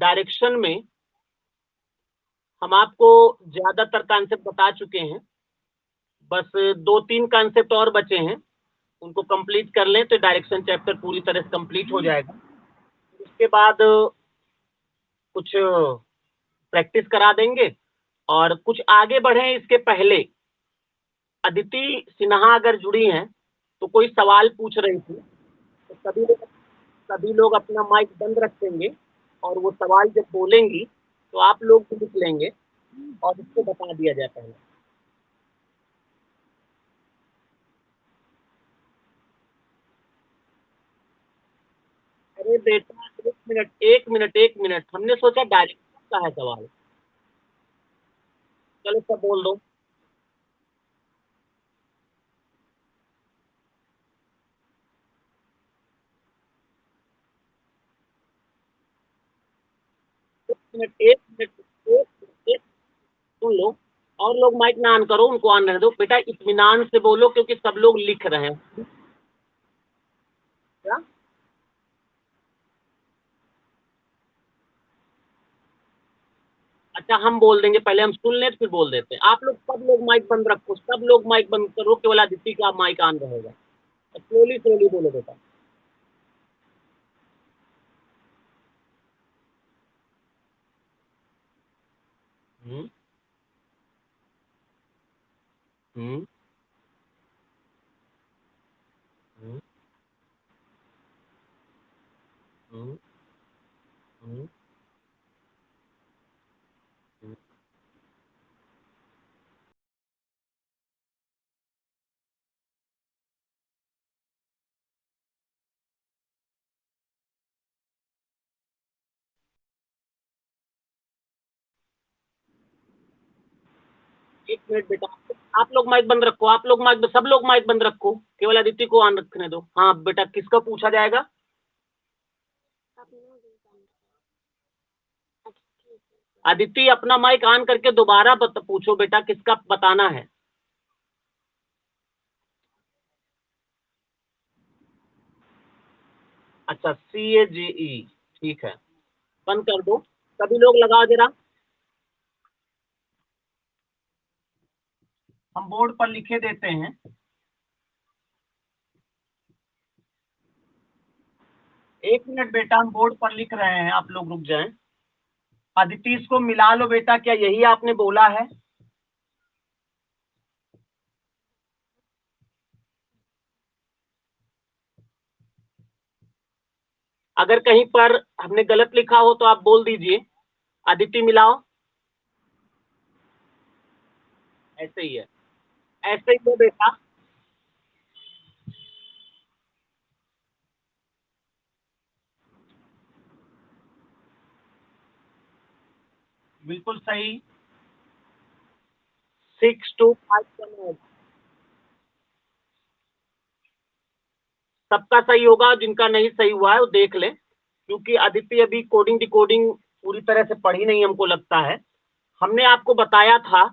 Direction में हम आपको ज्यादातर कॉन्सेप्ट बता चुके हैं, बस 2-3 कॉन्सेप्ट और बचे हैं, उनको कंप्लीट कर लें तो डायरेक्शन चैप्टर पूरी तरह से कंप्लीट हो जाएगा। उसके बाद कुछ प्रैक्टिस करा देंगे और कुछ आगे बढ़े। इसके पहले अदिति सिन्हा अगर जुड़ी हैं तो कोई सवाल पूछ रही थी, तो सभी लोग अपना माइक बंद रखेंगे और वो सवाल जब बोलेंगी तो आप लोग भी लिख लेंगे और इसको बता दिया जाए पहले। अरे बेटा, एक मिनट, हमने सोचा डायरेक्टर का है सवाल। चलो सब बोल दो। एक मिनट, सुन लो। और लोग माइक ना ऑन करो, उनको ऑन रहने दो। बेटा इत्मीनान से बोलो क्योंकि सब लोग लिख रहे हैं। क्या? अच्छा, हम बोल देंगे, पहले हम सुन लें तो फिर बोल देते हैं। आप लोग सब लोग माइक बंद रखो, सब लोग माइक बंद करो, केवल अदिति का माइक ऑन रहेगा। स्लोली स्लोली बोलो बेटा। हम्म। हम्म। हम्म। हम्म। हम्म। हम्म। एक मिनट बेटा, आप लोग माइक बंद रखो, आप लोग माइक, सब लोग माइक बंद रखो, केवल अदिति को ऑन रखने दो। हाँ बेटा, किसका पूछा जाएगा? अदिति अपना माइक ऑन करके दोबारा पूछो बेटा, किसका बताना है? अच्छा, CAGE, ठीक है। बंद कर दो, सभी लोग लगाओ जरा। हम बोर्ड पर लिखे देते हैं। एक मिनट बेटा, हम बोर्ड पर लिख रहे हैं, आप लोग रुक जाएं। अदिति, इसको मिला लो बेटा, क्या यही आपने बोला है? अगर कहीं पर हमने गलत लिखा हो तो आप बोल दीजिए। अदिति मिलाओ। ऐसे ही है, ऐसे ही दो बेटा। बिल्कुल सही। 6 to 5 सबका सही होगा, जिनका नहीं सही हुआ है वो देख लें, क्योंकि अदिति अभी कोडिंग डिकोडिंग पूरी तरह से पढ़ी नहीं हमको लगता है। हमने आपको बताया था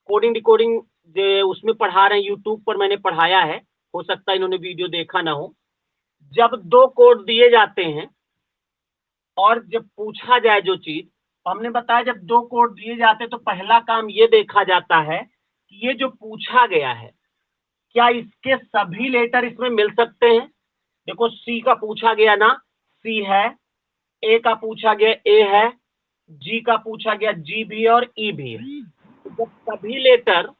कोडिंग डिकोडिंग जो उसमें पढ़ा रहे हैं, यूट्यूब पर मैंने पढ़ाया है, हो सकता है इन्होंने वीडियो देखा ना हो। जब दो कोड दिए जाते हैं और जब पूछा जाए जो चीज, तो हमने बताया जब दो कोड दिए जाते हैं तो पहला काम ये देखा जाता है कि ये जो पूछा गया है, क्या इसके सभी लेटर इसमें मिल सकते हैं? देखो, सी का पूछा गया ना, सी है। ए का पूछा गया, ए है। जी का पूछा गया, जी भी है और ई भी है। तो जब सभी लेटर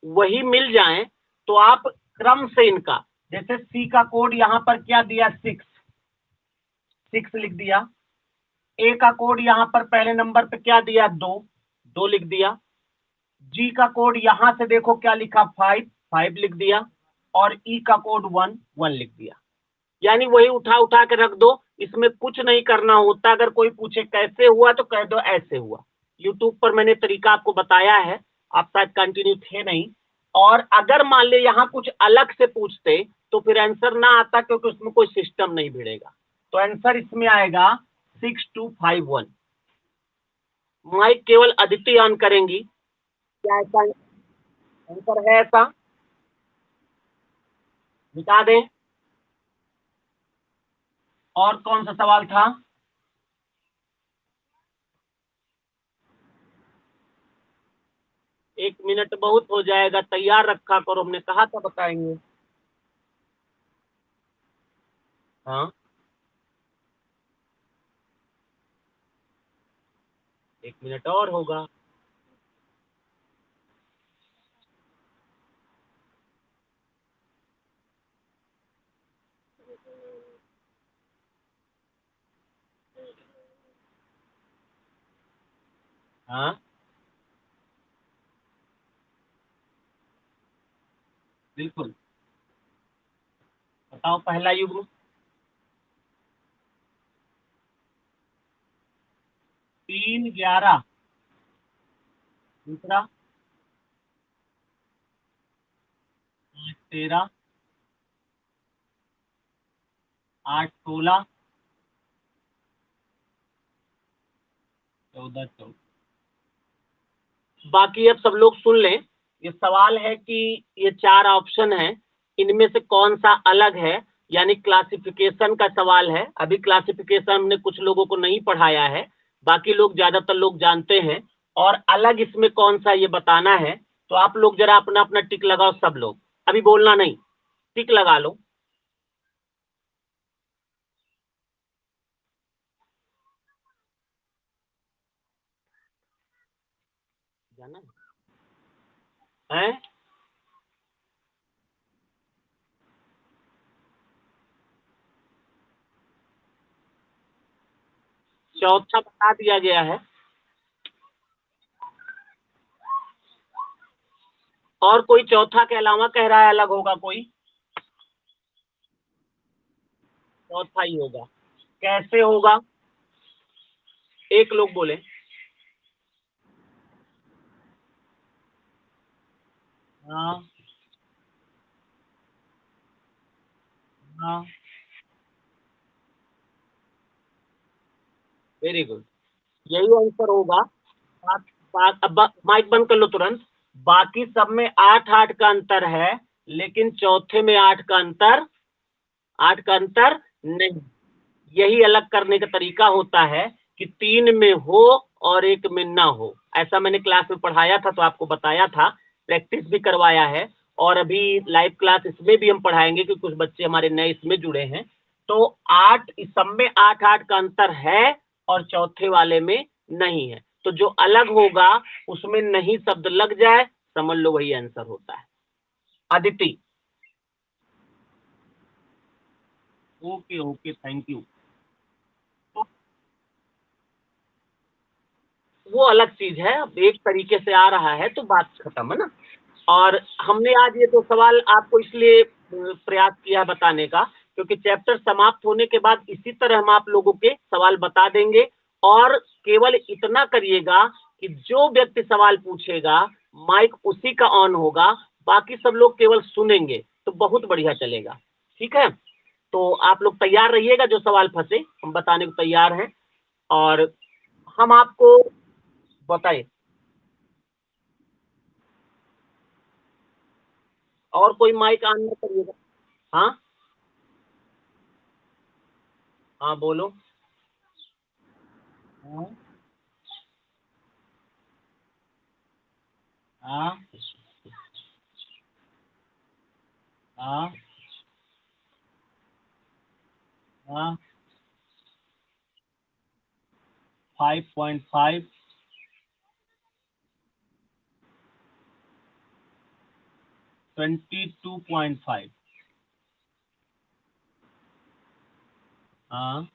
वही मिल जाएं तो आप क्रम से इनका, जैसे सी का कोड यहां पर क्या दिया, 6 लिख दिया। ए का कोड यहां पर पहले नंबर पे क्या दिया, 2 लिख दिया। जी का कोड यहां से देखो क्या लिखा, 5 लिख दिया। और ई का कोड 1 लिख दिया। यानी वही उठा उठा के रख दो, इसमें कुछ नहीं करना होता। अगर कोई पूछे कैसे हुआ तो कह दो ऐसे हुआ। यूट्यूब पर मैंने तरीका आपको बताया है, आप शायद कंटिन्यू थे नहीं। और अगर मान ले यहाँ कुछ अलग से पूछते तो फिर आंसर ना आता, क्योंकि उसमें कोई सिस्टम नहीं भिड़ेगा। तो आंसर इसमें आएगा 6251। माइक केवल अदिति ऑन करेंगी। क्या ऐसा आंसर है? ऐसा बता दें। और कौन सा सवाल था? 1 मिनट बहुत हो जाएगा, तैयार रखा करो, हमने कहा था बताएंगे। हाँ, 1 मिनट और होगा। हाँ, बिल्कुल। बताओ पहला युग्म। 3 11। दूसरा 5 13। 8 16। 14 14। बाकी अब सब लोग सुन लें। ये सवाल है कि ये 4 ऑप्शन हैं, इनमें से कौन सा अलग है, यानी क्लासिफिकेशन का सवाल है। अभी क्लासिफिकेशन हमने कुछ लोगों को नहीं पढ़ाया है, बाकी लोग ज्यादातर लोग जानते हैं। और अलग इसमें कौन सा ये बताना है। तो आप लोग जरा अपना अपना टिक लगाओ, सब लोग अभी बोलना नहीं, टिक लगा लो। जाना है। चौथा बता दिया गया है। और कोई चौथा के अलावा कह रहा है अलग होगा कोई? चौथा ही होगा। कैसे होगा? एक लोग बोले। हाँ। हाँ, वेरी गुड। यही आंसर होगा। बात, अब माइक बंद कर लो तुरंत। बाकी सब में 8 8 का अंतर है, लेकिन चौथे में 8 का अंतर, 8 का अंतर नहीं। यही अलग करने का तरीका होता है कि 3 में हो और 1 में ना हो। ऐसा मैंने क्लास में पढ़ाया था, तो आपको बताया था, प्रैक्टिस भी करवाया है। और अभी लाइव क्लास इसमें भी हम पढ़ाएंगे, कि कुछ बच्चे हमारे नए इसमें जुड़े हैं। तो 8, इस सब में 8 8 का अंतर है, और चौथे वाले में नहीं है। तो जो अलग होगा उसमें नहीं शब्द लग जाए, समझ लो वही आंसर होता है। Aditi. Okay okay, thank you. वो अलग चीज है, अब एक तरीके से आ रहा है तो बात खत्म है ना। और हमने आज ये तो सवाल आपको इसलिए प्रयास किया है बताने का, क्योंकि चैप्टर समाप्त होने के बाद इसी तरह हम आप लोगों के सवाल बता देंगे। और केवल इतना करिएगा कि जो व्यक्ति सवाल पूछेगा, माइक उसी का ऑन होगा, बाकी सब लोग केवल सुनेंगे, तो बहुत बढ़िया चलेगा। ठीक है? तो आप लोग तैयार रहिएगा, जो सवाल फंसे हम बताने को तैयार हैं। और हम आपको बताइए। और कोई माइक ऑन न करिएगा। हाँ। हाँ, बोलो। हाँ। हाँ। हाँ। हाँ। 5.5। 22.5। हाँ।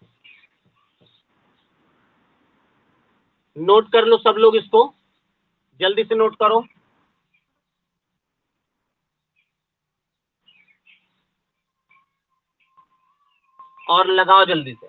नोट कर लो सब लोग इसको, जल्दी से नोट करो। और लगाओ जल्दी से।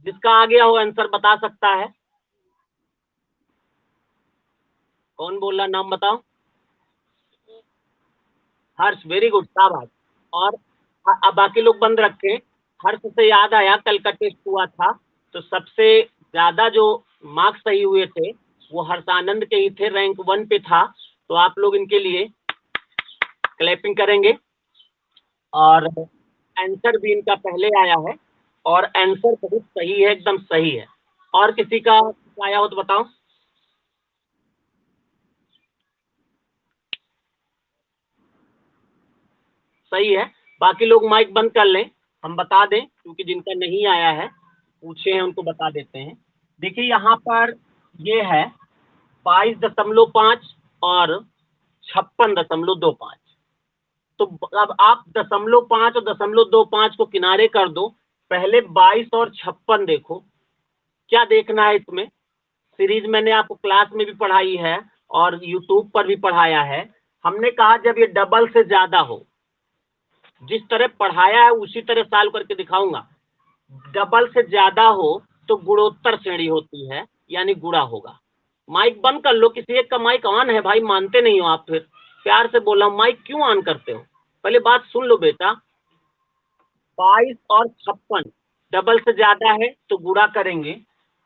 जिसका आ गया हो आंसर बता सकता है। कौन बोल रहा, नाम बताओ। हर्ष, वेरी गुड, शाबाश। और अब बाकी लोग बंद रखें। हर्ष से याद आया, कल का टेस्ट हुआ था तो सबसे ज्यादा जो मार्क्स सही हुए थे वो हर्षानंद के ही थे, रैंक 1 पे था। तो आप लोग इनके लिए क्लैपिंग करेंगे। और आंसर भी इनका पहले आया है और आंसर बहुत सही है, एकदम सही है। और किसी का आया हो तो बताओ। सही है। बाकी लोग माइक बंद कर लें, हम बता दें, क्योंकि जिनका नहीं आया है पूछे हैं उनको बता देते हैं। देखिए यहाँ पर ये है 22.5 और 56.25। तो अब आप 0.5 और 0.25 को किनारे कर दो। पहले 22 और 56 देखो, क्या देखना है इसमें। सीरीज मैंने आपको क्लास में भी पढ़ाई है और यूट्यूब पर भी पढ़ाया है। हमने कहा जब ये डबल से ज्यादा हो, जिस तरह पढ़ाया है उसी तरह सॉल्व करके दिखाऊंगा। डबल से ज्यादा हो तो गुणोत्तर श्रेणी होती है, यानी गुणा होगा। माइक बंद कर लो, किसी एक का माइक ऑन है भाई, मानते नहीं हो आप। फिर प्यार से बोला, माइक क्यों ऑन करते हो, पहले बात सुन लो बेटा। 22 और 56 डबल से ज्यादा है तो गुणा करेंगे।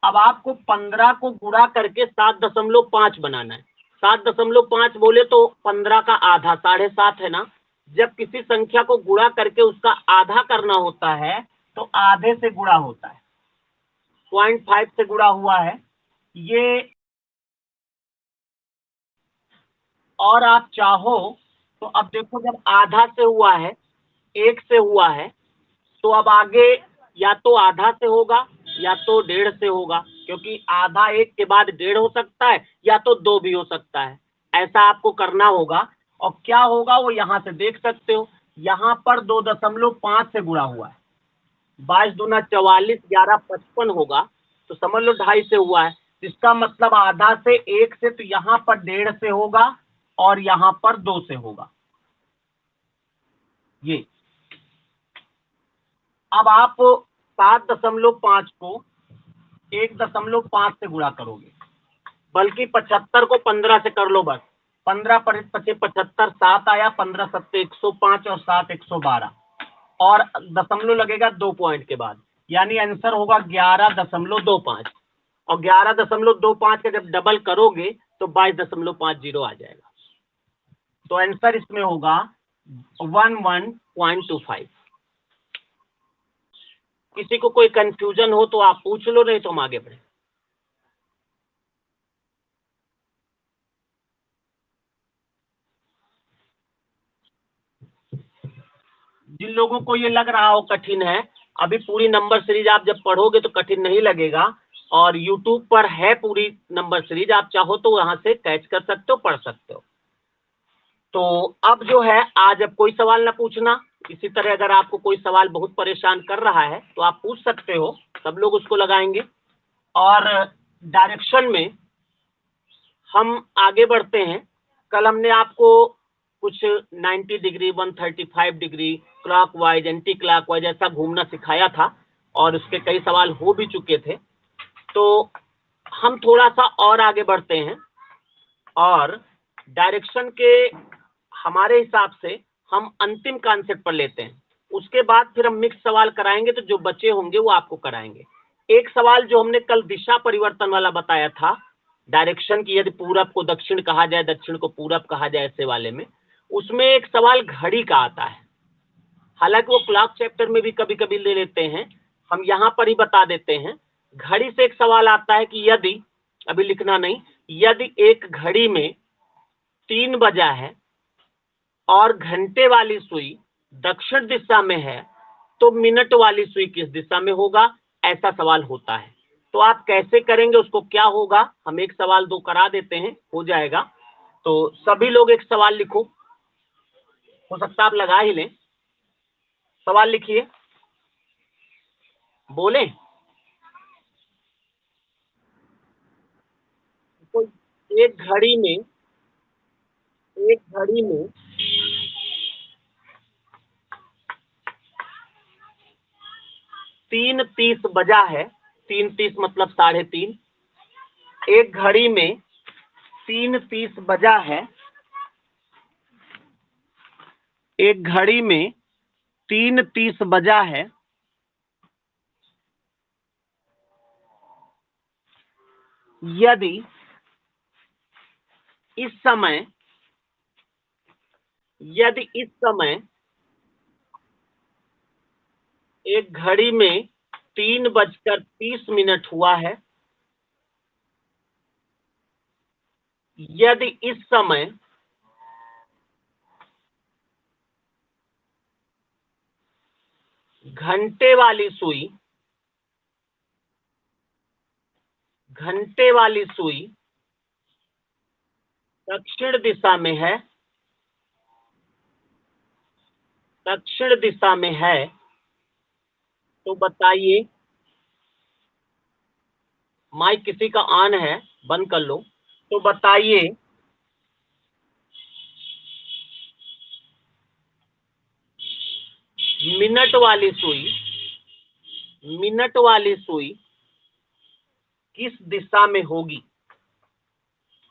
अब आपको 15 को गुणा करके 7.5 बनाना है। 7.5 बोले तो 15 का आधा 7.5 है ना। जब किसी संख्या को गुणा करके उसका आधा करना होता है तो आधे से गुणा होता है। 0.5 से गुणा हुआ है ये। और आप चाहो तो अब देखो, जब आधा से हुआ है, 1 से हुआ है, तो अब आगे या तो आधा से होगा या तो 1.5 से होगा, क्योंकि आधा 1 के बाद 1.5 हो सकता है या तो 2 भी हो सकता है। ऐसा आपको करना होगा। और क्या होगा वो यहां से देख सकते हो, यहां पर 2.5 से गुणा हुआ है। 22 दूना 44, 11 55 होगा, तो समझ लो 2.5 से हुआ है। इसका मतलब आधा से 1 से, तो यहां पर 1.5 से होगा और यहां पर 2 से होगा ये। अब आप 7.5 को 1.5 से गुणा करोगे, बल्कि 75 को 15 से कर लो बस। 15 पचे 75, 7 आया, 15 सत्ते 105 और 7 112। और दशमलव लगेगा 2 पॉइंट के बाद, यानी आंसर होगा 11.25। और 11.25 का जब डबल करोगे तो 22.50 आ जाएगा। तो आंसर इसमें होगा 11.25। किसी को कोई कंफ्यूजन हो तो आप पूछ लो, नहीं तो हम आगे बढ़े। जिन लोगों को ये लग रहा हो कठिन है, अभी पूरी नंबर सीरीज आप जब पढ़ोगे तो कठिन नहीं लगेगा। और यूट्यूब पर है पूरी नंबर सीरीज, आप चाहो तो वहां से कैच कर सकते हो, पढ़ सकते हो। तो अब जो है, आज अब कोई सवाल ना पूछना। इसी तरह अगर आपको कोई सवाल बहुत परेशान कर रहा है तो आप पूछ सकते हो, सब लोग उसको लगाएंगे। और डायरेक्शन में हम आगे बढ़ते हैं। कल हमने आपको कुछ 90 degree, 135 degree, clock wise, anti clock wise ऐसा घूमना सिखाया था और उसके कई सवाल हो भी चुके थे। तो हम थोड़ा सा और आगे बढ़ते हैं और डायरेक्शन के हमारे हिसाब से हम अंतिम कॉन्सेप्ट पर लेते हैं। उसके बाद फिर हम मिक्स सवाल कराएंगे, तो जो बचे होंगे वो आपको कराएंगे। एक सवाल जो हमने कल दिशा परिवर्तन वाला बताया था, डायरेक्शन की, यदि पूरब को दक्षिण कहा जाए, दक्षिण को पूरब कहा जाए, ऐसे वाले में, उसमें एक सवाल घड़ी का आता है। हालांकि वो क्लॉक चैप्टर में भी कभी कभी ले लेते हैं, हम यहां पर ही बता देते हैं। घड़ी से एक सवाल आता है कि यदि, अभी लिखना नहीं, यदि एक घड़ी में 3 बजा है और घंटे वाली सुई दक्षिण दिशा में है, तो मिनट वाली सुई किस दिशा में होगा, ऐसा सवाल होता है। तो आप कैसे करेंगे, उसको क्या होगा, हम एक सवाल दो करा देते हैं, हो जाएगा। तो सभी लोग एक सवाल लिखो, हो सकता आप लगा ही लें। सवाल लिखिए, बोले। तो एक घड़ी में 3:30 बजा है। 3:30 मतलब 3:30। एक घड़ी में 3:30 बजा है, एक घड़ी में 3:30 बजा है, यदि इस समय एक घड़ी में 3:30 हुआ है, यदि इस समय घंटे वाली सुई दक्षिण दिशा में है, तो बताइए, माइक किसी का ऑन है, बंद कर लो। तो बताइए मिनट वाली सुई किस दिशा में होगी?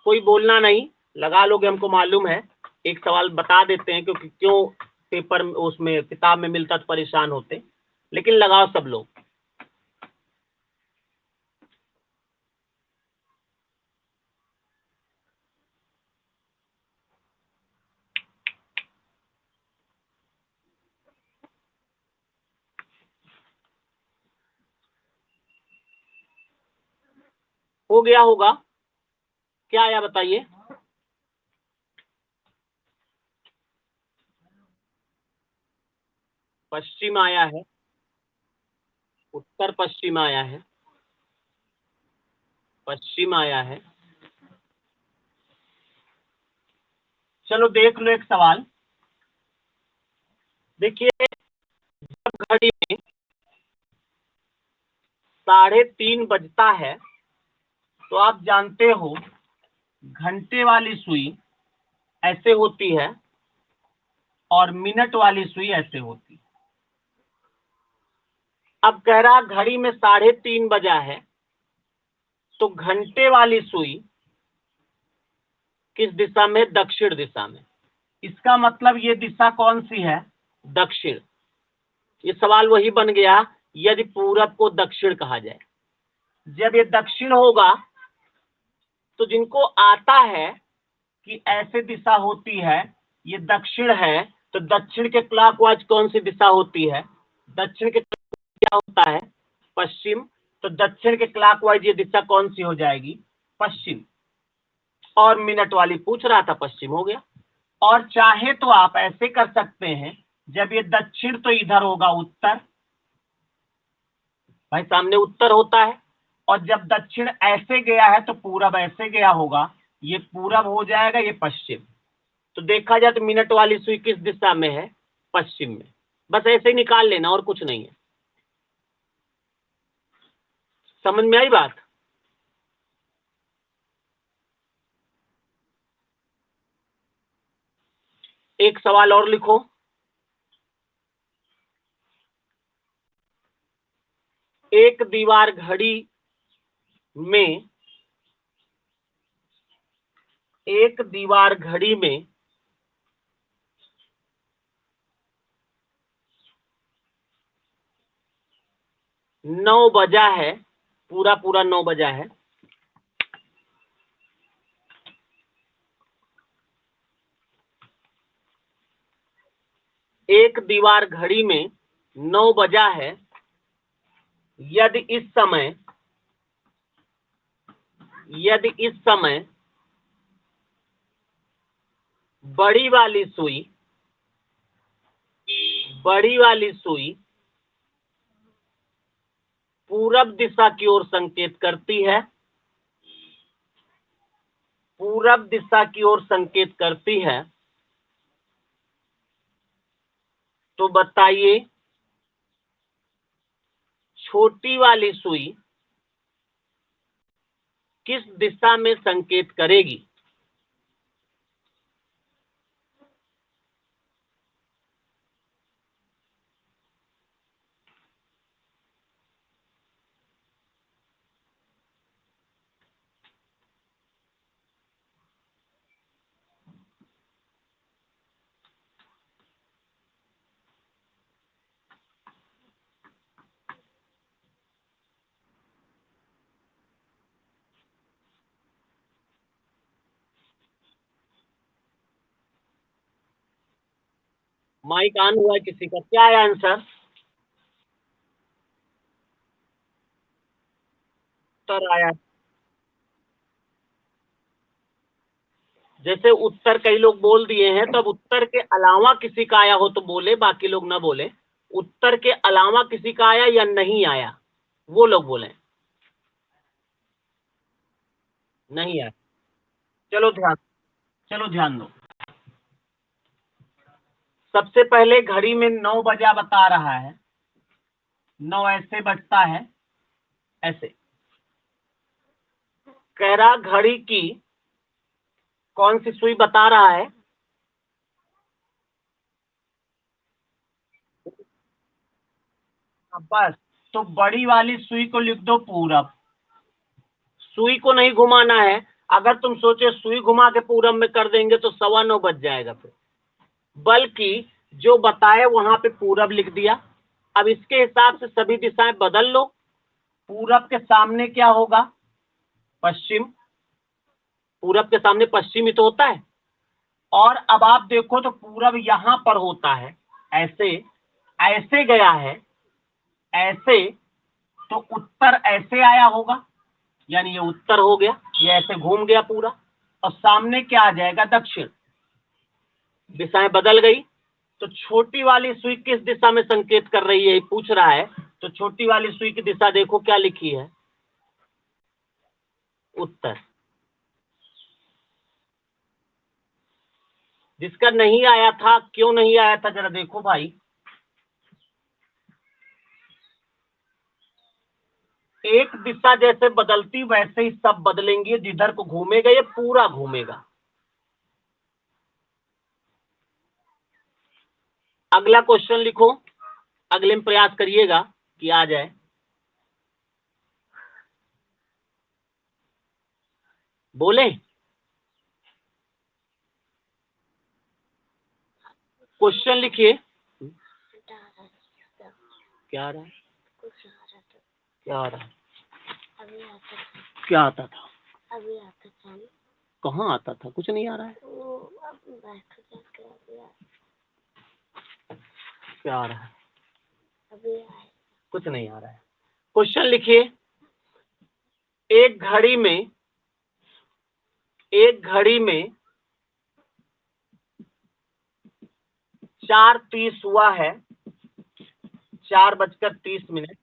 कोई बोलना नहीं, लगा लोगे, हमको मालूम है। एक सवाल बता देते हैं, क्योंकि क्यों पेपर उसमें किताब में मिलता तो परेशान होते, लेकिन लगाओ सब लोग। हो गया होगा, क्या आया बताइए? पश्चिम आया है, उत्तर पश्चिम आया है, पश्चिम आया है। चलो देख लो एक सवाल। देखिए, जब घड़ी में 3:30 बजता है, तो आप जानते हो घंटे वाली सुई ऐसे होती है और मिनट वाली सुई ऐसे होती है। अब कह रहा घड़ी में 3:30 बजा है, तो घंटे वाली सुई किस दिशा में? दक्षिण दिशा में। इसका मतलब ये दिशा कौन सी है? दक्षिण। ये सवाल वही बन गया, यदि पूरब को दक्षिण कहा जाए। जब ये दक्षिण होगा, तो जिनको आता है कि ऐसे दिशा होती है, ये दक्षिण है, तो दक्षिण के क्लॉकवाइज कौन सी दिशा होती है? दक्षिण के क्या होता है? पश्चिम। तो दक्षिण के क्लॉकवाइज ये दिशा कौन सी हो जाएगी? पश्चिम। और मिनट वाली पूछ रहा था, पश्चिम हो गया। और चाहे तो आप ऐसे कर सकते हैं, जब ये दक्षिण तो इधर होगा उत्तर, भाई सामने उत्तर होता है, और जब दक्षिण ऐसे गया है तो पूरब ऐसे गया होगा, ये पूरब हो जाएगा, ये पश्चिम। तो देखा जाए तो मिनट वाली सुई किस दिशा में है? पश्चिम में। बस ऐसे ही निकाल लेना, और कुछ नहीं है। समझ में आई बात? एक सवाल और लिखो। एक दीवार घड़ी में 9 बजा है, पूरा पूरा 9 बजा है। एक दीवार घड़ी में 9 बजा है, यदि इस समय बड़ी वाली सुई पूरब दिशा की ओर संकेत करती है, पूरब दिशा की ओर संकेत करती है, तो बताइए छोटी वाली सुई किस दिशा में संकेत करेगी? माइक ऑन हुआ है किसी का? क्या है आंसर? उत्तर आया। जैसे उत्तर कई लोग बोल दिए हैं, तब उत्तर के अलावा किसी का आया हो तो बोले, बाकी लोग ना बोले। उत्तर के अलावा किसी का आया या नहीं आया, वो लोग बोले। नहीं आया। चलो ध्यान, चलो ध्यान दो। सबसे पहले घड़ी में 9 बजा बता रहा है, 9 ऐसे बजता है, ऐसे। कह रहा घड़ी की कौन सी सुई बता रहा है? बस, तो बड़ी वाली सुई को लिख दो पूरब। सुई को नहीं घुमाना है। अगर तुम सोचे सुई घुमा के पूरब में कर देंगे तो 9:15 बज जाएगा फिर, बल्कि जो बताए वहां पे पूरब लिख दिया। अब इसके हिसाब से सभी दिशाएं बदल लो। पूरब के सामने क्या होगा? पश्चिम। पूरब के सामने पश्चिम ही तो होता है। और अब आप देखो तो पूरब यहां पर होता है, ऐसे। ऐसे गया है, ऐसे। तो उत्तर ऐसे आया होगा, यानी ये उत्तर हो गया। ये ऐसे घूम गया पूरा, और सामने क्या आ जाएगा? दक्षिण। दिशाएं बदल गई। तो छोटी वाली सुई किस दिशा में संकेत कर रही है, पूछ रहा है। तो छोटी वाली सुई की दिशा देखो क्या लिखी है? उत्तर। जिसका नहीं आया था, क्यों नहीं आया था, जरा देखो भाई। एक दिशा जैसे बदलती वैसे ही सब बदलेंगे। जिधर को घूमेगा ये पूरा घूमेगा। अगला क्वेश्चन लिखो। अगले में प्रयास करिएगा कि आ जाए। बोले। क्वेश्चन लिखिए। क्या आ रहा है? क्या आ रहा है? क्या आता था? अभी आता था। कहाँ आता था? कुछ नहीं आ रहा है। क्या आ रहा है? अभी कुछ नहीं आ रहा है। क्वेश्चन लिखिए। एक घड़ी में, एक घड़ी में 4:30 हुआ है। 4:30।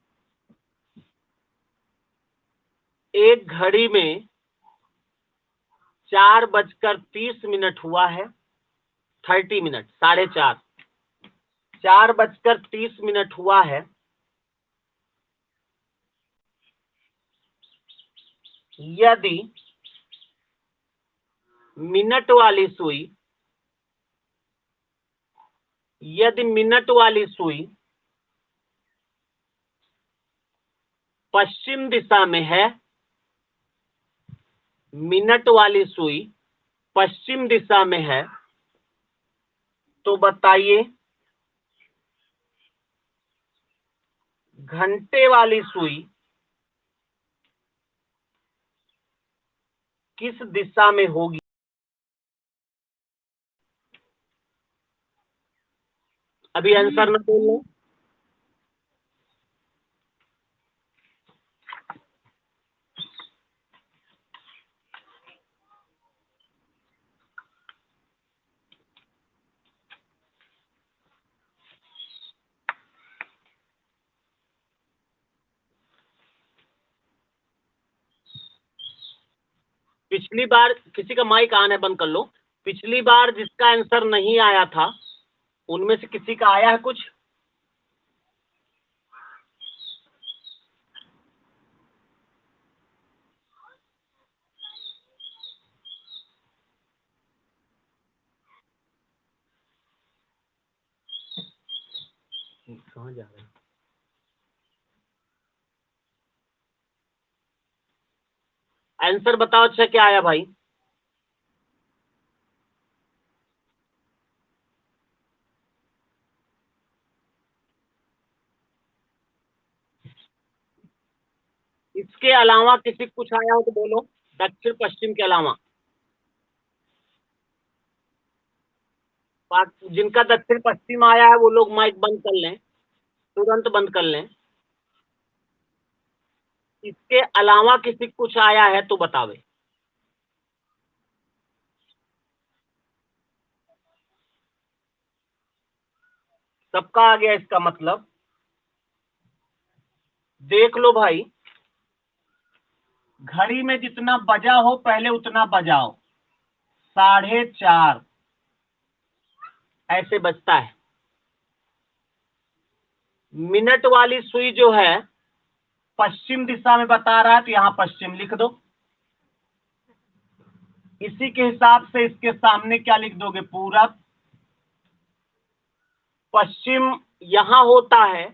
एक घड़ी में 4:30 हुआ है। 30 मिनट, 4:30। 4:30 हुआ है। यदि मिनट वाली सुई, यदि मिनट वाली सुई पश्चिम दिशा में है, मिनट वाली सुई पश्चिम दिशा में है, तो बताइए घंटे वाली सुई किस दिशा में होगी? अभी आंसर न बोलना। पिछली बार किसी का माइक ऑन है, बंद कर लो। पिछली बार जिसका आंसर नहीं आया था, उनमें से किसी का आया है कुछ? कहाँ जा रहे हैं? आंसर बताओ। अच्छा क्या आया भाई? इसके अलावा किसी को कुछ आया हो तो बोलो। दक्षिण पश्चिम के अलावा। जिनका दक्षिण पश्चिम आया है वो लोग माइक बंद कर लें, तुरंत बंद कर लें। इसके अलावा किसी कुछ आया है तो बतावे। सबका आ गया इसका मतलब। देख लो भाई, घड़ी में जितना बजा हो पहले उतना बजाओ। 4:30 ऐसे बजता है। मिनट वाली सुई जो है पश्चिम दिशा में बता रहा है तो यहां पश्चिम लिख दो। इसी के हिसाब से इसके सामने क्या लिख दोगे? पूरब। पश्चिम यहां होता है,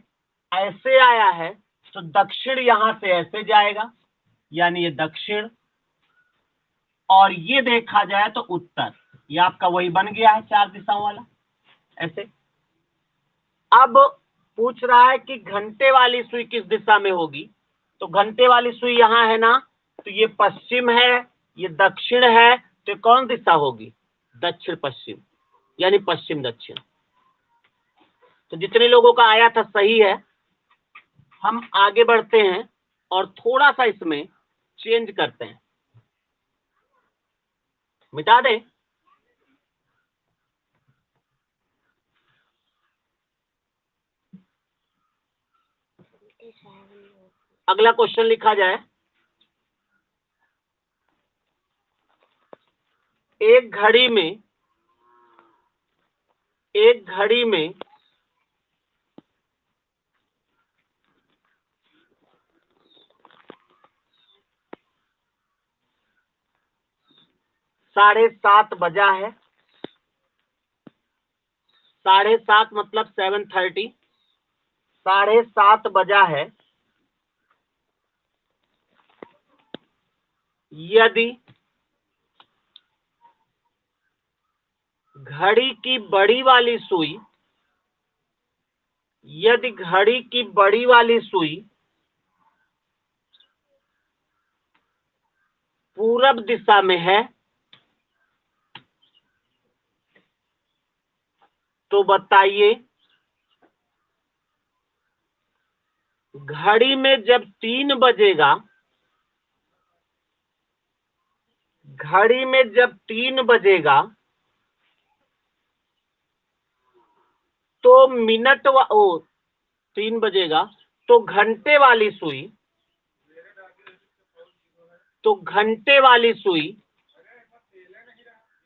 ऐसे आया है तो दक्षिण यहां से ऐसे जाएगा, यानी ये दक्षिण। और ये देखा जाए तो उत्तर। ये आपका वही बन गया है 4 दिशाओं वाला ऐसे। अब पूछ रहा है कि घंटे वाली सुई किस दिशा में होगी, तो घंटे वाली सुई यहां है ना, तो ये पश्चिम है, ये दक्षिण है, तो कौन दिशा होगी? दक्षिण पश्चिम, यानी पश्चिम दक्षिण। तो जितने लोगों का आया था सही है। हम आगे बढ़ते हैं और थोड़ा सा इसमें चेंज करते हैं। मिटा दें? अगला क्वेश्चन लिखा जाए। एक घड़ी में 7:30 बजा है। 7:30 मतलब 7:30। 7:30 बजा है। यदि घड़ी की बड़ी वाली सुई पूरब दिशा में है तो बताइए, घड़ी में जब 3 बजेगा, घड़ी में जब 3 बजेगा तो मिनट ओ 3 बजेगा तो घंटे वाली सुई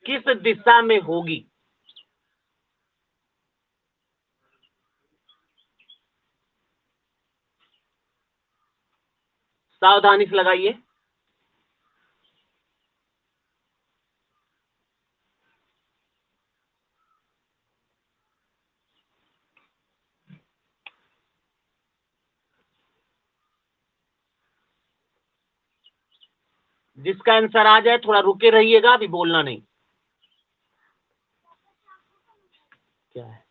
किस दिशा में होगी? सावधानी से लगाइए। जिसका आंसर आ जाए थोड़ा रुके रहिएगा, अभी बोलना नहीं। क्या है?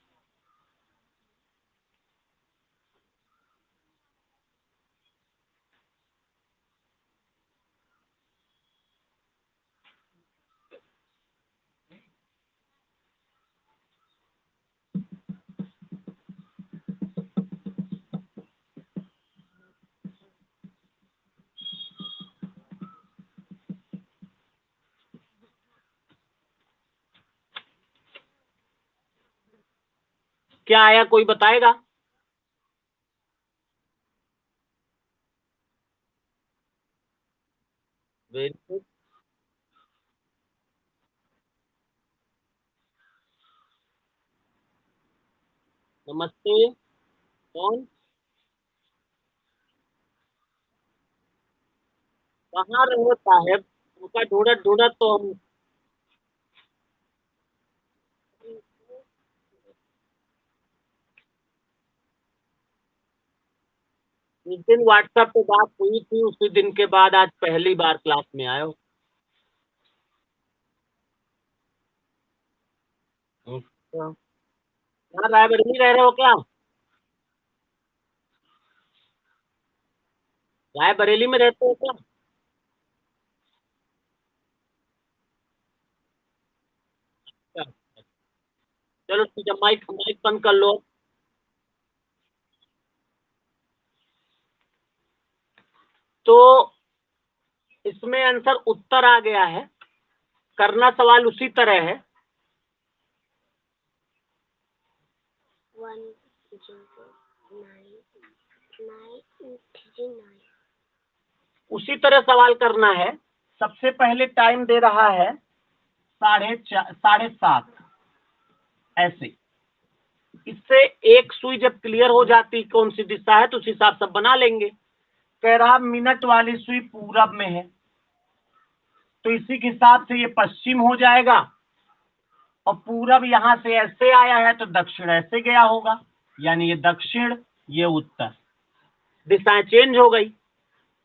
क्या आया, कोई बताएगा? Very good. नमस्ते। कौन? कहाँ रहे साहेब? उनका ढूंढत ढूंढत तो हम जिस दिन व्हाट्सएप पे बात हुई थी उसी दिन के बाद आज पहली बार क्लास में आए हो। अच्छा। यहाँ रायबरेली रह रहे हो क्या? रायबरेली में रहते हो क्या? अच्छा। चलो ठीक है, माइक माइक बंद कर लो। तो इसमें आंसर उत्तर आ गया है, करना सवाल उसी तरह है। उसी तरह सवाल करना है। सबसे पहले टाइम दे रहा है 7:30 ऐसे। इससे एक सुई जब क्लियर हो जाती कौन सी दिशा है तो उस हिसाब से बना लेंगे। कह रहा मिनट वाली सुई पूरब में है, तो इसी के हिसाब से ये पश्चिम हो जाएगा, और पूरब यहां से ऐसे आया है तो दक्षिण ऐसे गया होगा, यानी ये दक्षिण ये उत्तर, दिशाएं चेंज हो गई।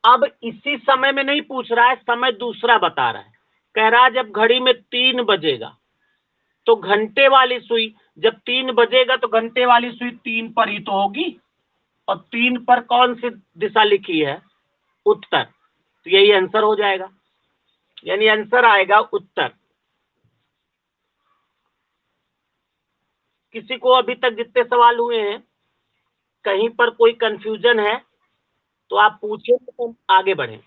अब इसी समय में नहीं पूछ रहा है, समय दूसरा बता रहा है। कह रहा है जब घड़ी में 3 बजेगा तो घंटे वाली सुई, जब 3 बजेगा तो घंटे वाली सुई 3 पर ही तो होगी, और 3 पर कौन सी दिशा लिखी है, उत्तर, तो यही आंसर हो जाएगा, यानी आंसर आएगा उत्तर। किसी को अभी तक जितने सवाल हुए हैं कहीं पर कोई कंफ्यूजन है तो आप पूछिए, तो हम आगे बढ़े।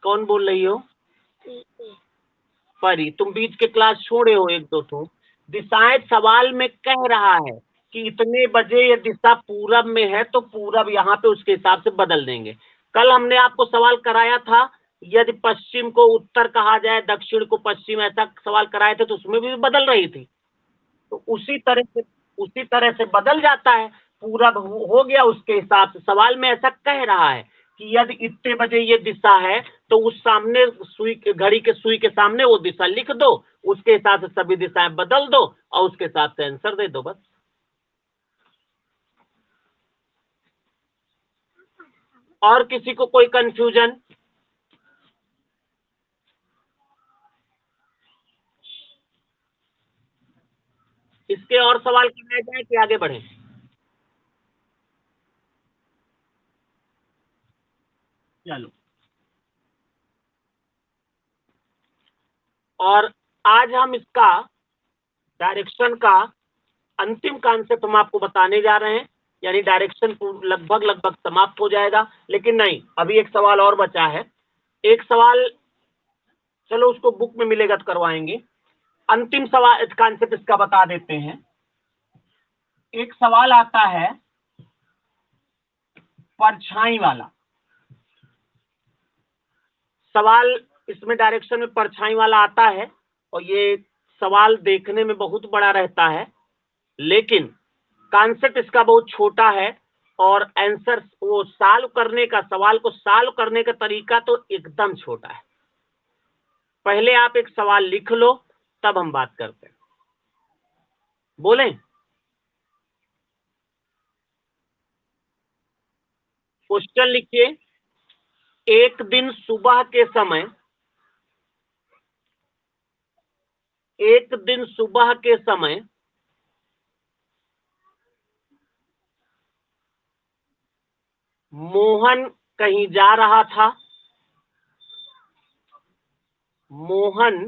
कौन बोल रही हो? परी, तुम बीच के क्लास छोड़े हो एक दो तो। दिशाएं सवाल में कह रहा है कि इतने बजे ये दिशा पूरब में है तो पूरब यहाँ पे उसके हिसाब से बदल देंगे। कल हमने आपको सवाल कराया था, यदि पश्चिम को उत्तर कहा जाए दक्षिण को पश्चिम, ऐसा सवाल कराए थे, तो उसमें भी बदल रही थी। तो उसी तरह से बदल जाता है। पूरब हो गया, उसके हिसाब से सवाल में ऐसा कह रहा है कि यदि इतने बजे ये दिशा है तो उस सामने सुई, घड़ी के सुई के सामने वो दिशा लिख दो, उसके हिसाब से सभी दिशाएं बदल दो और उसके हिसाब से आंसर दे दो, बस। और किसी को कोई कंफ्यूजन? इसके और सवाल कराए जाए कि आगे बढ़े? चलो, और आज हम इसका डायरेक्शन का अंतिम कॉन्सेप्ट हम आपको बताने जा रहे हैं, यानी डायरेक्शन लगभग लगभग समाप्त हो जाएगा। लेकिन नहीं, अभी एक सवाल और बचा है। एक सवाल, चलो उसको बुक में मिलेगा तो करवाएंगे। अंतिम सवाल कॉन्सेप्ट इसका बता देते हैं। एक सवाल आता है परछाई वाला सवाल, इसमें डायरेक्शन में परछाई वाला आता है, और ये सवाल देखने में बहुत बड़ा रहता है, लेकिन कॉन्सेप्ट इसका बहुत छोटा है, और आंसर वो सॉल्व करने का, सवाल को सॉल्व करने का तरीका तो एकदम छोटा है। पहले आप एक सवाल लिख लो, तब हम बात करते हैं। बोलें? क्वेश्चन लिखिए। एक दिन सुबह के समय, एक दिन सुबह के समय मोहन कहीं जा रहा था। मोहन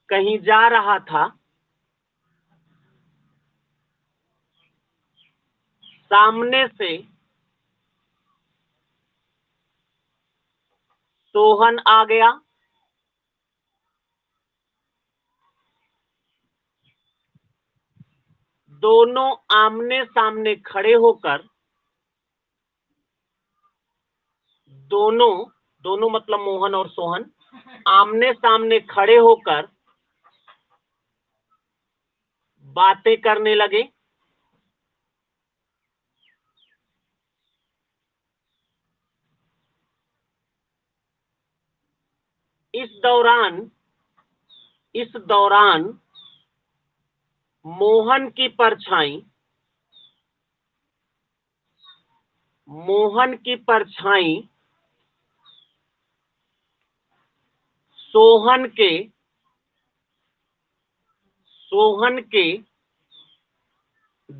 कहीं जा रहा था। सामने से सोहन आ गया। दोनों आमने सामने खड़े होकर, दोनों, दोनों मतलब मोहन और सोहन, आमने सामने खड़े होकर बातें करने लगे। इस दौरान, इस दौरान मोहन की परछाई, मोहन की परछाई सोहन के, सोहन के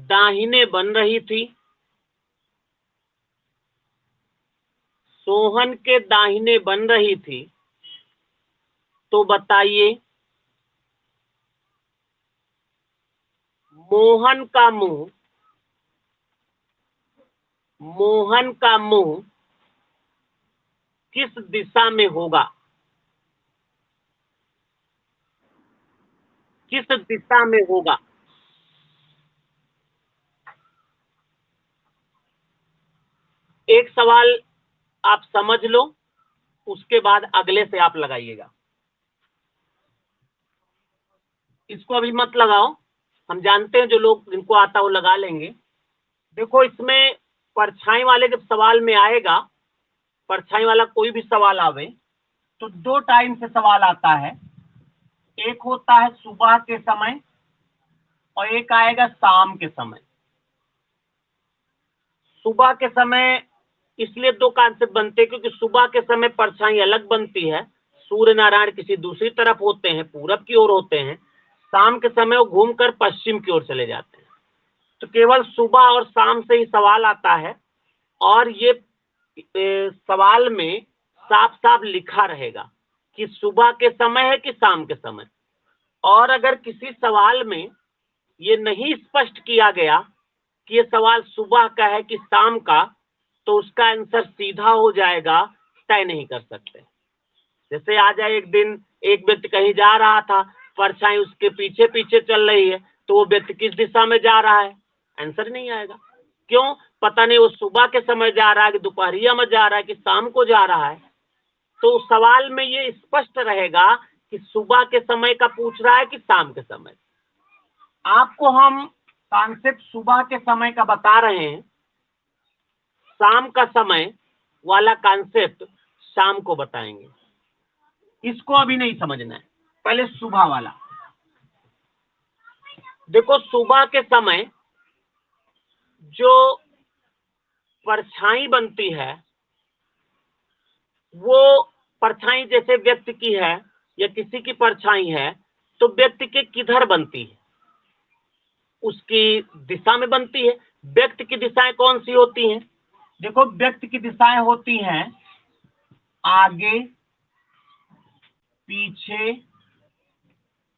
दाहिने बन रही थी। सोहन के दाहिने बन रही थी, तो बताइए मोहन का मुंह किस दिशा में होगा? किस दिशा में होगा? एक सवाल आप समझ लो, उसके बाद अगले से आप लगाइएगा। इसको अभी मत लगाओ, हम जानते हैं जो लोग जिनको आता वो लगा लेंगे। देखो, इसमें परछाई वाले जब सवाल में आएगा, परछाई वाला कोई भी सवाल आवे तो दो टाइम से सवाल आता है। एक होता है सुबह के समय और एक आएगा शाम के समय। सुबह के समय इसलिए दो कॉन्सेप्ट बनते हैं क्योंकि सुबह के समय परछाई अलग बनती है, सूर्य नारायण किसी दूसरी तरफ होते हैं, पूरब की ओर होते हैं। शाम के समय वो घूमकर पश्चिम की ओर चले जाते हैं। तो केवल सुबह और शाम से ही सवाल आता है, और ये सवाल में साफ साफ लिखा रहेगा कि सुबह के समय है कि शाम के समय। और अगर किसी सवाल में ये नहीं स्पष्ट किया गया कि ये सवाल सुबह का है कि शाम का, तो उसका आंसर सीधा हो जाएगा, तय नहीं कर सकते। जैसे आ जाए एक दिन एक व्यक्ति कहीं जा रहा था, परछाई उसके पीछे पीछे चल रही है, तो वो व्यक्ति किस दिशा में जा रहा है, आंसर नहीं आएगा। क्यों? पता नहीं वो सुबह के समय जा रहा है कि दोपहरिया में जा रहा है कि शाम को जा रहा है। तो उस सवाल में ये स्पष्ट रहेगा कि सुबह के समय का पूछ रहा है कि शाम के समय। आपको हम कॉन्सेप्ट सुबह के समय का बता रहे हैं, शाम का समय वाला कॉन्सेप्ट शाम को बताएंगे। इसको अभी नहीं समझना है, पहले सुबह वाला देखो। सुबह के समय जो परछाई बनती है, वो परछाई जैसे व्यक्ति की है या किसी की परछाई है, तो व्यक्ति के किधर बनती है? उसकी दिशा में बनती है। व्यक्ति की दिशाएं कौन सी होती हैं? देखो, व्यक्ति की दिशाएं होती हैं आगे पीछे।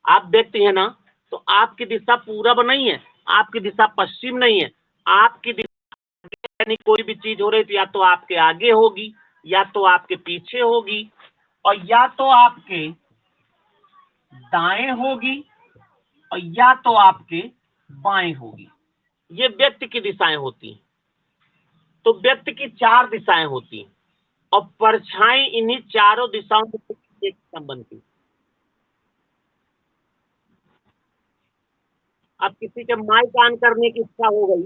आप व्यक्ति है ना, तो आपकी दिशा पूरब नहीं है, आपकी दिशा पश्चिम नहीं है, आपकी दिशा, यानी कोई भी चीज हो रही तो या तो आपके आगे होगी, या तो आपके पीछे होगी, और या तो आपके दाएं होगी, और या तो आपके बाएं होगी। ये व्यक्ति की दिशाएं होती हैं। तो व्यक्ति की चार दिशाएं होती हैं, और परछाई इन्हीं चारों दिशाओं में एक संबंधी। अब किसी के माइक ऑन करने की इच्छा हो गई,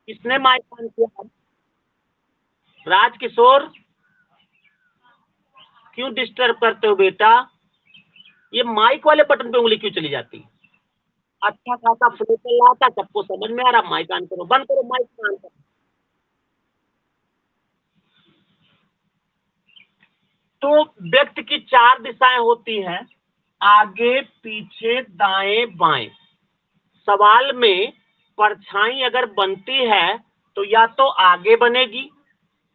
किसने माइक ऑन किया? राजकिशोर, क्यों डिस्टर्ब करते हो बेटा? ये माइक वाले बटन पे उंगली क्यों चली जाती है? अच्छा खासा फ्लो चल रहा था, सबको समझ में आ रहा, माइक ऑन करो, बंद करो माइक ऑन करो। तो व्यक्ति की चार दिशाएं होती हैं, आगे पीछे दाएं बाएं। सवाल में परछाई अगर बनती है तो या तो आगे बनेगी,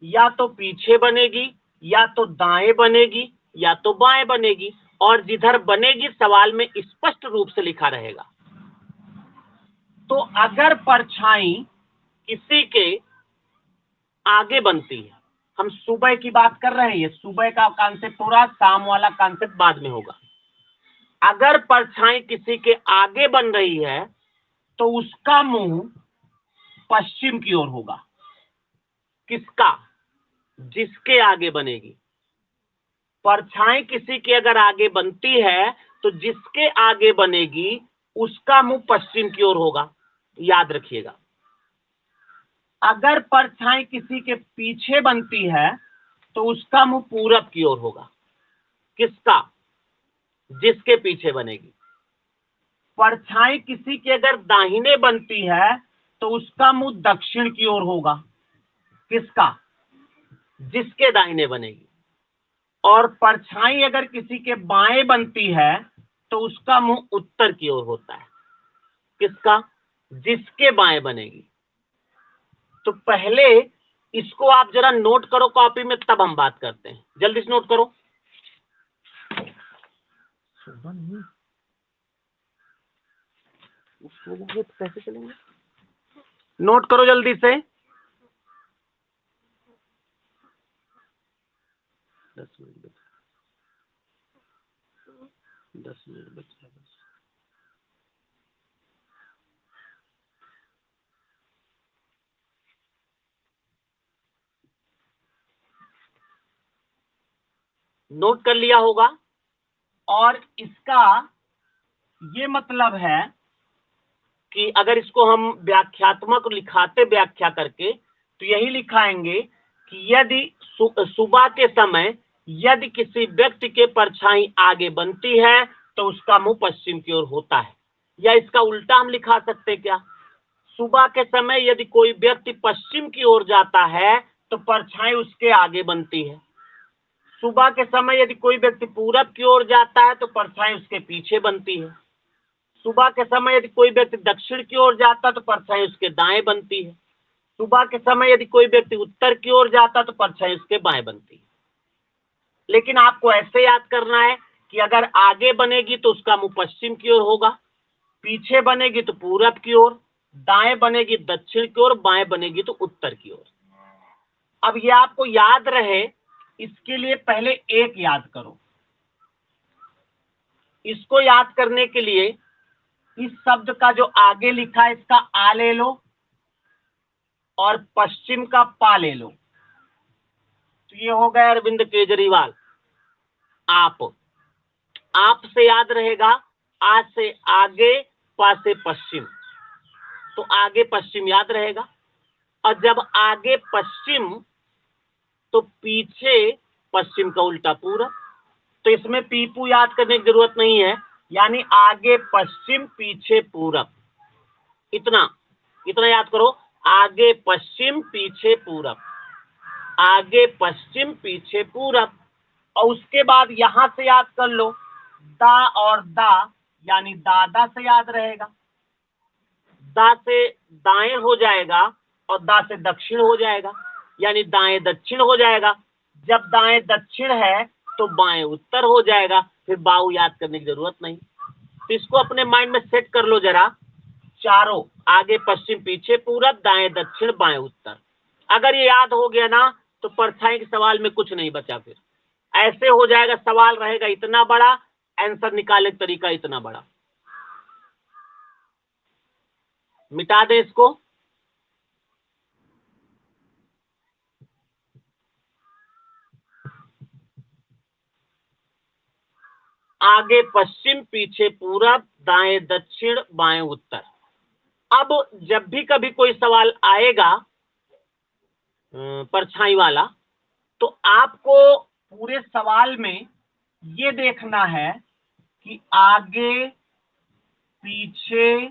या तो पीछे बनेगी, या तो दाएं बनेगी, या तो बाएं बनेगी, और जिधर बनेगी सवाल में स्पष्ट रूप से लिखा रहेगा। तो अगर परछाई किसी के आगे बनती है, हम सुबह की बात कर रहे हैं, सुबह का कॉन्सेप्ट हो रहा, शाम वाला कॉन्सेप्ट बाद में होगा। अगर परछाई किसी के आगे बन रही है तो उसका मुंह पश्चिम की ओर होगा। किसका? जिसके आगे बनेगी। परछाई किसी के अगर आगे बनती है तो जिसके आगे बनेगी उसका मुंह पश्चिम की ओर होगा, याद रखिएगा। अगर परछाई किसी के पीछे बनती है तो उसका मुंह पूरब की ओर होगा। किसका? जिसके पीछे बनेगी। परछाई किसी के अगर दाहिने बनती है तो उसका मुंह दक्षिण की ओर होगा। किसका? जिसके दाहिने बनेगी। और परछाई अगर किसी के बाएं बनती है तो उसका मुंह उत्तर की ओर होता है। किसका? जिसके बाएं बनेगी। तो पहले इसको आप जरा नोट करो कॉपी में, तब हम बात करते हैं। जल्दी से नोट करो। तो कैसे चलेंगे? नोट करो जल्दी से। 10 मिनट बचा। नोट कर लिया होगा। और इसका ये मतलब है कि अगर इसको हम व्याख्यात्मक लिखाते व्याख्या करके, तो यही लिखाएंगे कि यदि सुबह के समय यदि किसी व्यक्ति के परछाई आगे बनती है तो उसका मुंह पश्चिम की ओर होता है। या इसका उल्टा हम लिखा सकते क्या? सुबह के समय यदि कोई व्यक्ति पश्चिम की ओर जाता है तो परछाई उसके आगे बनती है। सुबह के समय यदि कोई व्यक्ति पूरब की ओर जाता है तो परछाई उसके पीछे बनती है। सुबह के समय यदि कोई व्यक्ति दक्षिण की ओर जाता है तो परछाई उसके दाएं बनती है। सुबह के समय यदि कोई व्यक्ति उत्तर की ओर जाता है तो परछाई उसके बाएं बनती है। लेकिन आपको ऐसे याद करना है कि अगर आगे बनेगी तो उसका मुंह पश्चिम की ओर होगा, पीछे बनेगी तो पूरब की ओर, दाएं बनेगी दक्षिण की ओर, बाएं बनेगी तो उत्तर की ओर। अब ये आपको याद रहे, इसके लिए पहले एक याद करो। इसको याद करने के लिए इस शब्द का जो आगे लिखा है इसका आ ले लो और पश्चिम का पा ले लो। तो ये हो गया अरविंद केजरीवाल। आप से याद रहेगा, आ से आगे, पा से पश्चिम, तो आगे पश्चिम याद रहेगा। और जब आगे पश्चिम तो पीछे पश्चिम का उल्टा पूरब। तो इसमें पीपू याद करने की जरूरत नहीं है, यानी आगे पश्चिम पीछे पूरब। इतना इतना याद करो, आगे पश्चिम पीछे पूरब, आगे पश्चिम पीछे पूरब। और उसके बाद यहां से याद कर लो, दा और दा, यानी दादा से याद रहेगा। दा से दाएं हो जाएगा और दा से दक्षिण हो जाएगा, यानी दाएं दक्षिण हो जाएगा। जब दाएं दक्षिण है तो बाएं उत्तर हो जाएगा, फिर बाऊ याद करने की जरूरत नहीं। तो इसको अपने माइंड में सेट कर लो जरा, चारों आगे पश्चिम पीछे पूरब, दाएं दक्षिण बाएं उत्तर। अगर ये याद हो गया ना तो परछाई के सवाल में कुछ नहीं बचा। फिर ऐसे हो जाएगा, सवाल रहेगा इतना बड़ा, आंसर निकालने का तरीका इतना बड़ा। मिटा दे इसको। आगे पश्चिम पीछे पूरब, दाएं दक्षिण बाएं उत्तर। अब जब भी कभी कोई सवाल आएगा परछाई वाला, तो आपको पूरे सवाल में ये देखना है कि आगे पीछे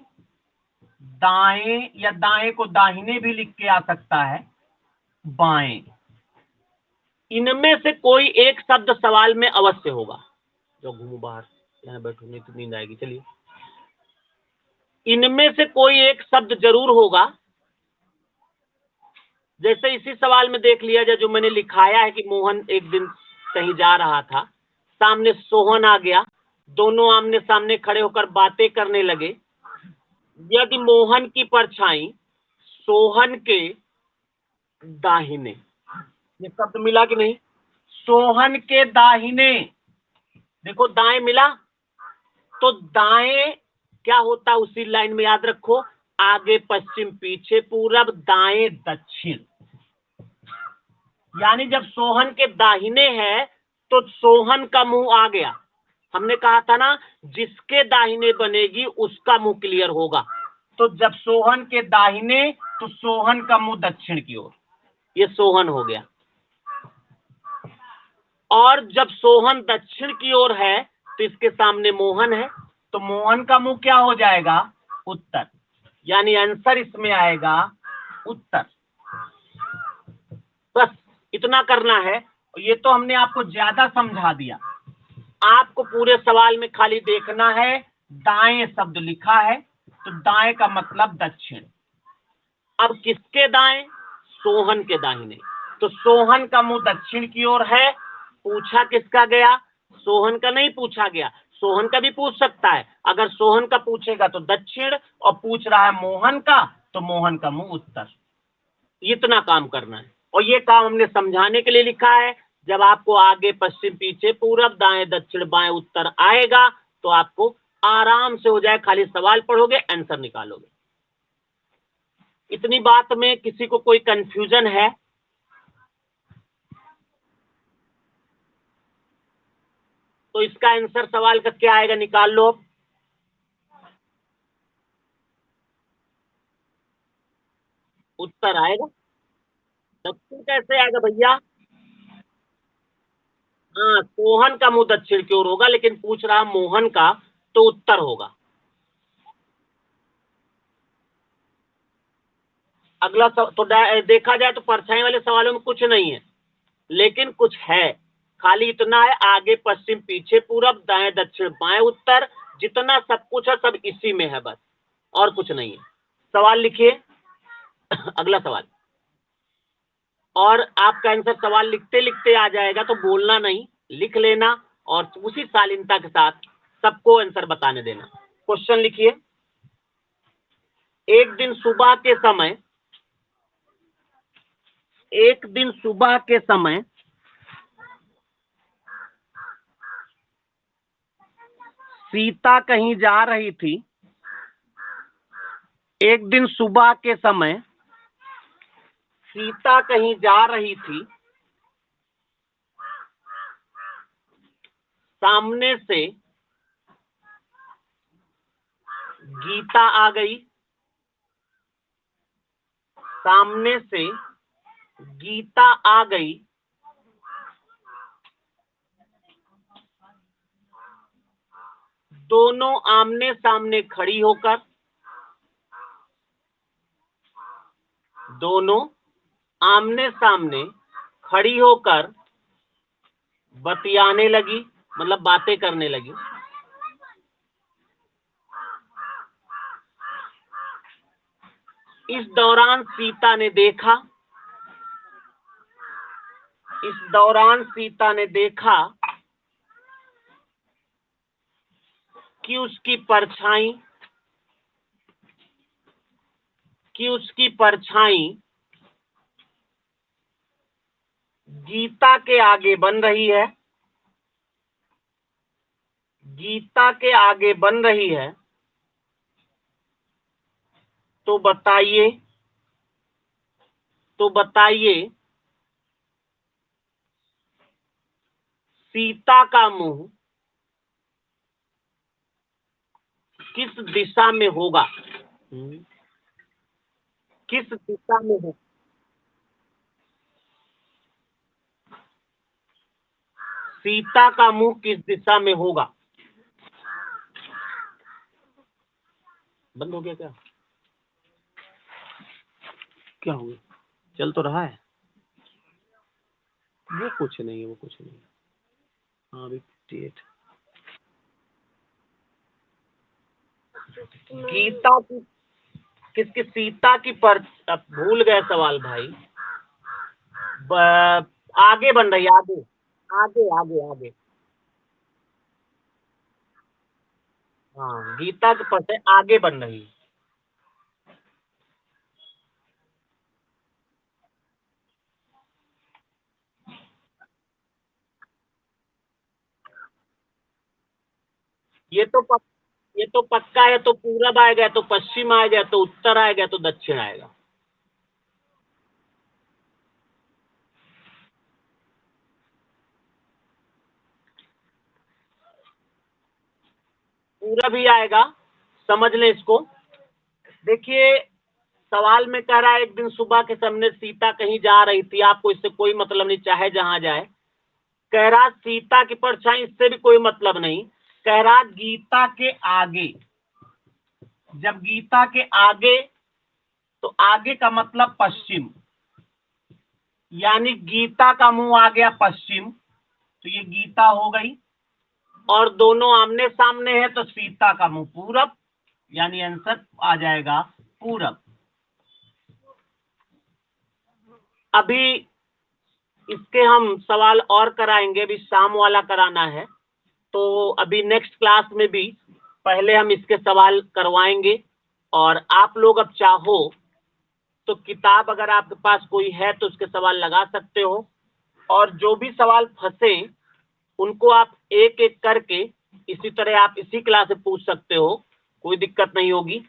दाएं, या दाएं को दाहिने भी लिख के आ सकता है, बाएं, इनमें से कोई एक शब्द सवाल में अवश्य होगा। जो घूमू बाहर, यहाँ बैठो नहीं तो नींद आएगी। चलिए, इनमें से कोई एक शब्द जरूर होगा। जैसे इसी सवाल में देख लिया जाए, जो मैंने लिखाया है कि मोहन एक दिन कहीं जा रहा था, सामने सोहन आ गया, दोनों आमने सामने खड़े होकर बातें करने लगे। यदि मोहन की परछाई सोहन के दाहिने, ये शब्द मिला कि नहीं? सोहन के दाहिने, देखो दाएं मिला, तो दाएं क्या होता है उसी लाइन में याद रखो, आगे पश्चिम पीछे पूरब, दाएं दक्षिण। यानी जब सोहन के दाहिने है तो सोहन का मुंह आ गया। हमने कहा था ना, जिसके दाहिने बनेगी उसका मुंह क्लियर होगा। तो जब सोहन के दाहिने तो सोहन का मुंह दक्षिण की ओर, ये सोहन हो गया। और जब सोहन दक्षिण की ओर है तो इसके सामने मोहन है, तो मोहन का मुंह क्या हो जाएगा? उत्तर। यानी आंसर इसमें आएगा उत्तर। बस इतना करना है। ये तो हमने आपको ज्यादा समझा दिया। आपको पूरे सवाल में खाली देखना है, दाएं शब्द लिखा है तो दाएं का मतलब दक्षिण। अब किसके दाएं? सोहन के दाहिने। तो सोहन का मुंह दक्षिण की ओर है। पूछा किसका गया? सोहन का नहीं पूछा गया। सोहन का भी पूछ सकता है, अगर सोहन का पूछेगा तो दक्षिण, और पूछ रहा है मोहन का तो मोहन का मुंह उत्तर। इतना काम करना है, और ये काम हमने समझाने के लिए लिखा है। जब आपको आगे पश्चिम पीछे पूरब दाएं दक्षिण बाएं उत्तर आएगा तो आपको आराम से हो जाए, खाली सवाल पढ़ोगे आंसर निकालोगे। इतनी बात में किसी को कोई कंफ्यूजन है? तो इसका आंसर सवाल का क्या आएगा, निकाल लो। उत्तर आएगा। दक्षिण कैसे आएगा भैया? हाँ, सोहन का मुंह दक्षिण की ओर होगा, लेकिन पूछ रहा मोहन का, तो उत्तर होगा। अगला तो देखा जाए तो परछाई वाले सवालों में कुछ नहीं है, लेकिन कुछ है। खाली इतना है, आगे पश्चिम पीछे पूरब दाएं दक्षिण बाएं उत्तर, जितना सब कुछ है सब इसी में है बस, और कुछ नहीं है। सवाल लिखिए। अगला सवाल। और आपका आंसर सवाल लिखते लिखते आ जाएगा, तो बोलना नहीं, लिख लेना, और उसी शालीनता के साथ सबको आंसर बताने देना। क्वेश्चन लिखिए। एक दिन सुबह के समय, एक दिन सुबह के समय सीता कहीं जा रही थी। एक दिन सुबह के समय सीता कहीं जा रही थी। सामने से गीता आ गई। सामने से गीता आ गई। दोनों आमने सामने खड़ी होकर, दोनों आमने सामने खड़ी होकर बतियाने लगी, मतलब बातें करने लगी। इस दौरान सीता ने देखा, इस दौरान सीता ने देखा कि उसकी परछाई, कि उसकी परछाई गीता के आगे बन रही है। गीता के आगे बन रही है। तो बताइए, तो बताइए सीता का मुंह किस दिशा में होगा? किस दिशा में हो? सीता का मुंह किस दिशा में होगा? बंद हो गया क्या? क्या हो गया? चल तो रहा है। वो कुछ नहीं है, वो कुछ नहीं है। हाँ अभी 58। गीता की, किसकी? सीता की पर, अब भूल गए सवाल भाई। आगे बन रही है, आगे आगे आगे आगे। हाँ, गीता के पर से आगे बन रही है। ये तो ये तो पक्का है। तो पूरब आएगा तो पश्चिम आएगा, तो उत्तर आएगा तो दक्षिण आएगा। पूरब ही आएगा, समझ लें इसको। देखिए, सवाल में कह रहा है एक दिन सुबह के समय सीता कहीं जा रही थी। आपको इससे कोई मतलब नहीं, चाहे जहां जाए। कह रहा सीता की परछाई, इससे भी कोई मतलब नहीं। कह रहा गीता के आगे। जब गीता के आगे, तो आगे का मतलब पश्चिम, यानी गीता का मुंह आ गया पश्चिम, तो ये गीता हो गई। और दोनों आमने सामने है, तो सीता का मुंह पूरब, यानी आंसर आ जाएगा पूरब। अभी इसके हम सवाल और कराएंगे, अभी शाम वाला कराना है, तो अभी नेक्स्ट क्लास में भी पहले हम इसके सवाल करवाएंगे। और आप लोग अब चाहो तो किताब अगर आपके पास कोई है तो उसके सवाल लगा सकते हो, और जो भी सवाल फंसे उनको आप एक एक करके इसी तरह आप इसी क्लास से पूछ सकते हो, कोई दिक्कत नहीं होगी।